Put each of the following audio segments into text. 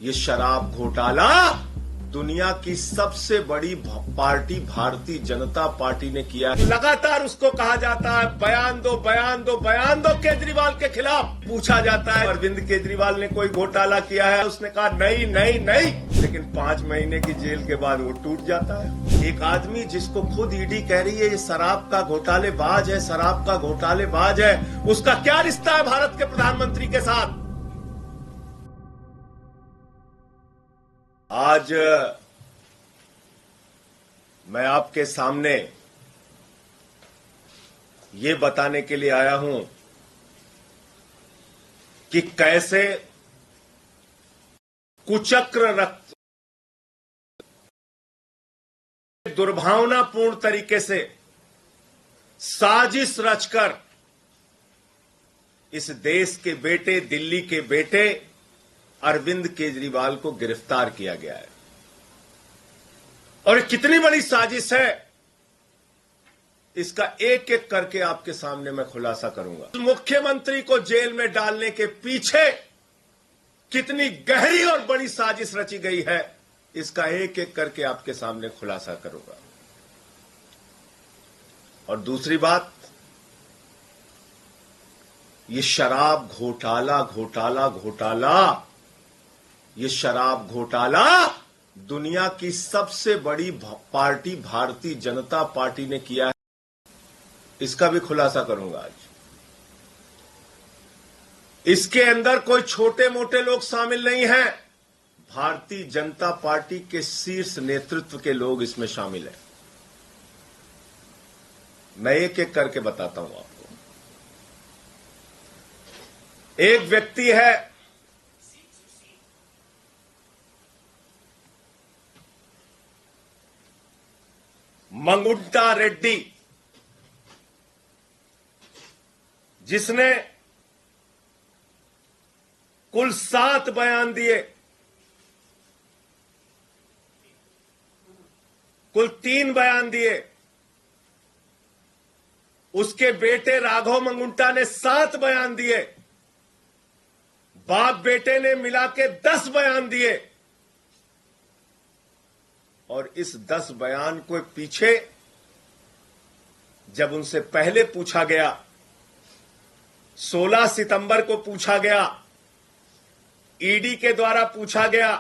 ये शराब घोटाला दुनिया की सबसे बड़ी पार्टी भारतीय जनता पार्टी ने किया है। लगातार उसको कहा जाता है बयान दो बयान दो बयान दो केजरीवाल के खिलाफ। पूछा जाता है अरविंद केजरीवाल ने कोई घोटाला किया है, उसने कहा नहीं नहीं नहीं, लेकिन 5 महीने की जेल के बाद वो टूट जाता है। एक आदमी जिसको खुद ईडी कह रही है ये शराब का घोटालेबाज है, शराब का घोटालेबाज है, उसका क्या रिश्ता है भारत के प्रधानमंत्री के साथ? आज मैं आपके सामने ये बताने के लिए आया हूं कि कैसे कुचक्र रक्त दुर्भावनापूर्ण तरीके से साजिश रचकर इस देश के बेटे, दिल्ली के बेटे अरविंद केजरीवाल को गिरफ्तार किया गया है। और कितनी बड़ी साजिश है इसका एक एक करके आपके सामने मैं खुलासा करूंगा। मुख्यमंत्री को जेल में डालने के पीछे कितनी गहरी और बड़ी साजिश रची गई है इसका एक एक करके आपके सामने खुलासा करूंगा। और दूसरी बात, ये शराब घोटाला घोटाला घोटाला ये शराब घोटाला दुनिया की सबसे बड़ी पार्टी भारतीय जनता पार्टी ने किया है, इसका भी खुलासा करूंगा आज। इसके अंदर कोई छोटे मोटे लोग शामिल नहीं हैं, भारतीय जनता पार्टी के शीर्ष नेतृत्व के लोग इसमें शामिल हैं। मैं एक एक करके बताता हूं आपको। एक व्यक्ति है मंगुंटा रेड्डी, जिसने कुल 7 बयान दिए, कुल 3 बयान दिए। उसके बेटे राघव मंगुंटा ने 7 बयान दिए, बाप बेटे ने मिला के 10 बयान दिए। और इस 10 बयान को पीछे जब उनसे पहले पूछा गया, 16 सितंबर को पूछा गया, ईडी के द्वारा पूछा गया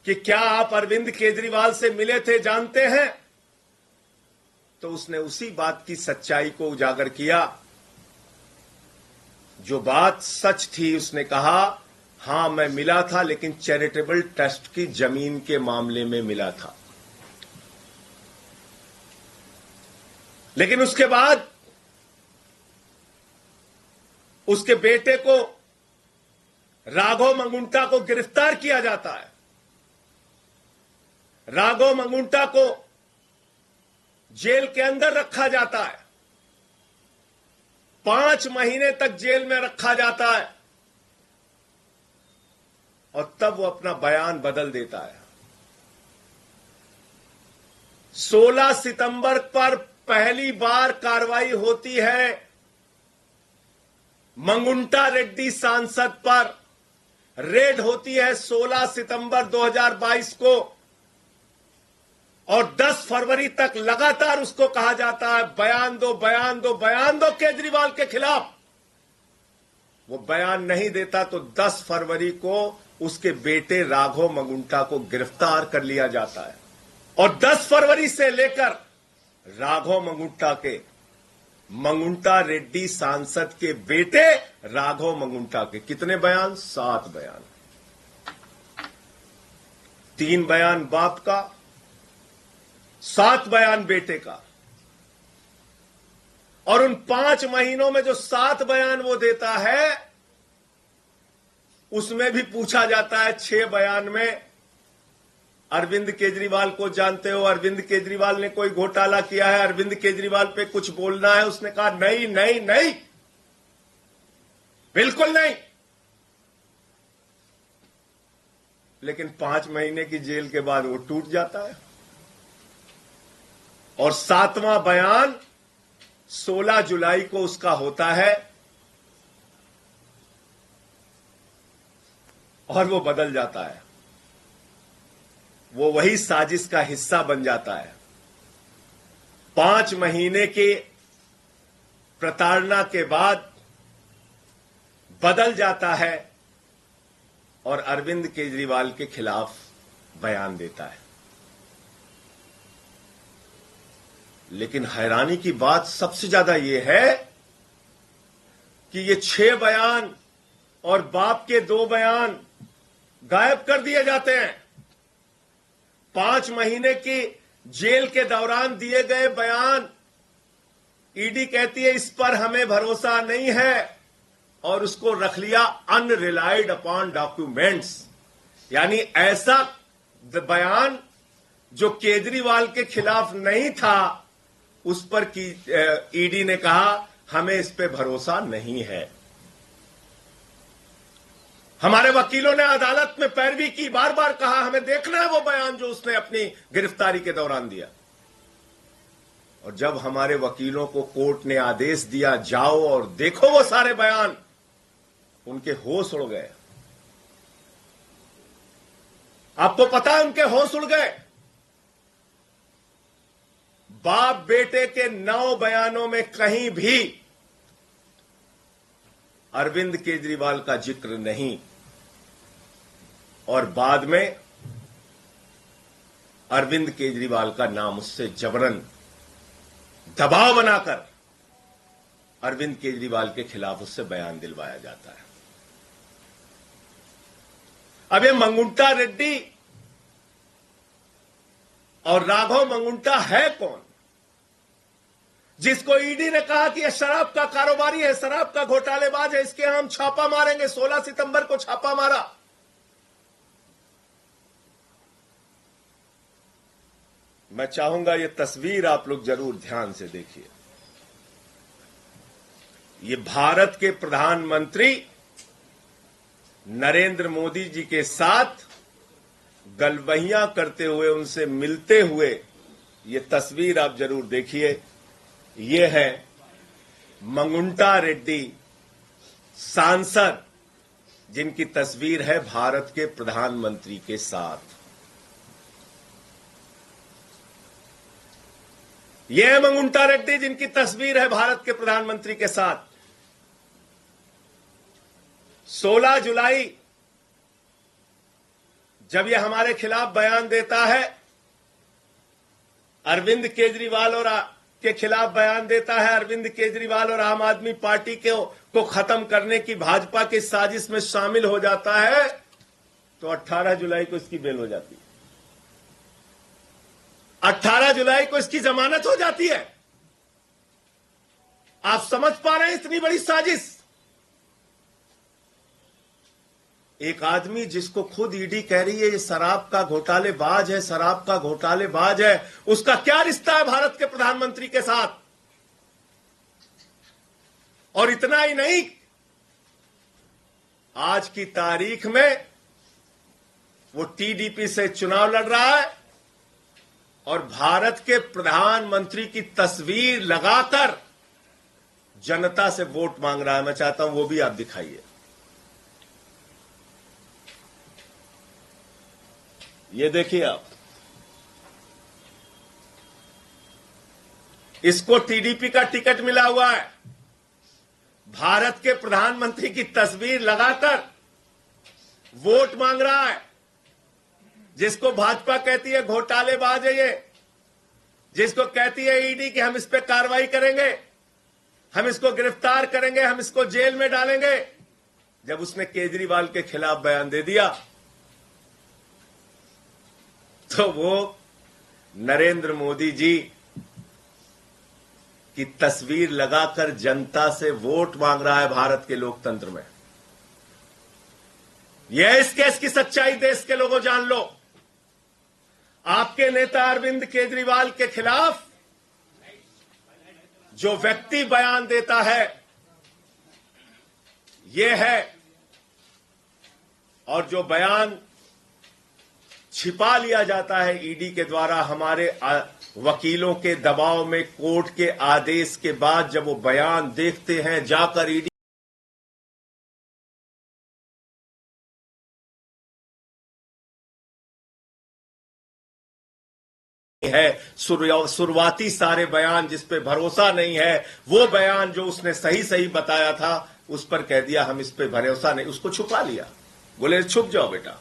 कि क्या आप अरविंद केजरीवाल से मिले थे, जानते हैं? तो उसने उसी बात की सच्चाई को उजागर किया। जो बात सच थी उसने कहा हां मैं मिला था, लेकिन चैरिटेबल ट्रस्ट की जमीन के मामले में मिला था। लेकिन उसके बाद उसके बेटे को, राघव मंगुंटा को गिरफ्तार किया जाता है। राघव मंगुंटा को जेल के अंदर रखा जाता है, 5 महीने तक जेल में रखा जाता है। और तब वो अपना बयान बदल देता है। 16 सितंबर पर पहली बार कार्रवाई होती है मंगुंटा रेड्डी सांसद पर, रेड होती है 16 सितंबर 2022 को। और 10 फरवरी तक लगातार उसको कहा जाता है बयान दो बयान दो बयान दो केजरीवाल के खिलाफ। वो बयान नहीं देता तो 10 फरवरी को उसके बेटे राघव मंगुंटा को गिरफ्तार कर लिया जाता है। और 10 फरवरी से लेकर राघव मंगुंटा के, मंगुंटा रेड्डी सांसद के बेटे राघव मंगुंटा के कितने बयान? 7 बयान। 3 बयान बाप का, 7 बयान बेटे का। और उन 5 महीनों में जो 7 बयान वो देता है उसमें भी पूछा जाता है 6 बयान में अरविंद केजरीवाल को जानते हो, अरविंद केजरीवाल ने कोई घोटाला किया है, अरविंद केजरीवाल पे कुछ बोलना है? उसने कहा नहीं नहीं नहीं, बिल्कुल नहीं। लेकिन 5 महीने की जेल के बाद वो टूट जाता है। और 7वां बयान 16 जुलाई को उसका होता है और वो बदल जाता है, वो वही साजिश का हिस्सा बन जाता है। 5 महीने के प्रताड़ना के बाद बदल जाता है और अरविंद केजरीवाल के खिलाफ बयान देता है। लेकिन हैरानी की बात सबसे ज्यादा यह है कि ये 6 बयान और बाप के 2 बयान गायब कर दिए जाते हैं। 5 महीने की जेल के दौरान दिए गए बयान, ईडी कहती है इस पर हमें भरोसा नहीं है और उसको रख लिया अनरिलाइड अपॉन डॉक्यूमेंट्स। यानी ऐसा बयान जो केजरीवाल के खिलाफ नहीं था, उस पर की ईडी ने कहा हमें इस पे भरोसा नहीं है। हमारे वकीलों ने अदालत में पैरवी की, बार बार कहा हमें देखना है वो बयान जो उसने अपनी गिरफ्तारी के दौरान दिया। और जब हमारे वकीलों को कोर्ट ने आदेश दिया जाओ और देखो वो सारे बयान, उनके होश उड़ गए। आपको पता है उनके होश उड़ गए। बाप बेटे के 9 बयानों में कहीं भी अरविंद केजरीवाल का जिक्र नहीं, और बाद में अरविंद केजरीवाल का नाम उससे जबरन दबाव बनाकर अरविंद केजरीवाल के खिलाफ उससे बयान दिलवाया जाता है। अब ये मंगुंटा रेड्डी और राघव मंगुंटा है कौन, जिसको ईडी ने कहा कि यह शराब का कारोबारी है, शराब का घोटालेबाज है, इसके हम छापा मारेंगे। 16 सितंबर को छापा मारा। मैं चाहूंगा ये तस्वीर आप लोग जरूर ध्यान से देखिए। ये भारत के प्रधानमंत्री नरेंद्र मोदी जी के साथ गलबहियां करते हुए, उनसे मिलते हुए ये तस्वीर आप जरूर देखिए। ये है मंगुंटा रेड्डी सांसद, जिनकी तस्वीर है भारत के प्रधानमंत्री के साथ। यह है मंगुंटा रेड्डी जिनकी तस्वीर है भारत के प्रधानमंत्री के साथ। 16 जुलाई जब यह हमारे खिलाफ बयान देता है, अरविंद केजरीवाल और के खिलाफ बयान देता है, अरविंद केजरीवाल और आम आदमी पार्टी को खत्म करने की भाजपा की साजिश में शामिल हो जाता है, तो 18 जुलाई को इसकी बेल हो जाती है। 18 जुलाई को इसकी जमानत हो जाती है। आप समझ पा रहे हैं इतनी बड़ी साजिश। एक आदमी जिसको खुद ईडी कह रही है ये शराब का घोटालेबाज है, शराब का घोटालेबाज है, उसका क्या रिश्ता है भारत के प्रधानमंत्री के साथ। और इतना ही नहीं, आज की तारीख में वो टीडीपी से चुनाव लड़ रहा है और भारत के प्रधानमंत्री की तस्वीर लगाकर जनता से वोट मांग रहा है। मैं चाहता हूं वो भी आप दिखाइए। ये देखिए आप, इसको टीडीपी का टिकट मिला हुआ है, भारत के प्रधानमंत्री की तस्वीर लगाकर वोट मांग रहा है। जिसको भाजपा कहती है घोटालेबाज है ये, जिसको कहती है ईडी कि हम इस पे कार्रवाई करेंगे, हम इसको गिरफ्तार करेंगे, हम इसको जेल में डालेंगे, जब उसने केजरीवाल के खिलाफ बयान दे दिया तो वो नरेंद्र मोदी जी की तस्वीर लगाकर जनता से वोट मांग रहा है भारत के लोकतंत्र में। यह इस केस की सच्चाई देश के लोगों जान लो। आपके नेता अरविंद केजरीवाल के खिलाफ जो व्यक्ति बयान देता है यह है, और जो बयान छिपा लिया जाता है ईडी के द्वारा हमारे वकीलों के दबाव में, कोर्ट के आदेश के बाद जब वो बयान देखते हैं जाकर ईडी है, शुरुआती सारे बयान जिस पे भरोसा नहीं है, वो बयान जो उसने सही सही बताया था उस पर कह दिया हम इस पे भरोसा नहीं, उसको छुपा लिया, बोले छुप जाओ बेटा।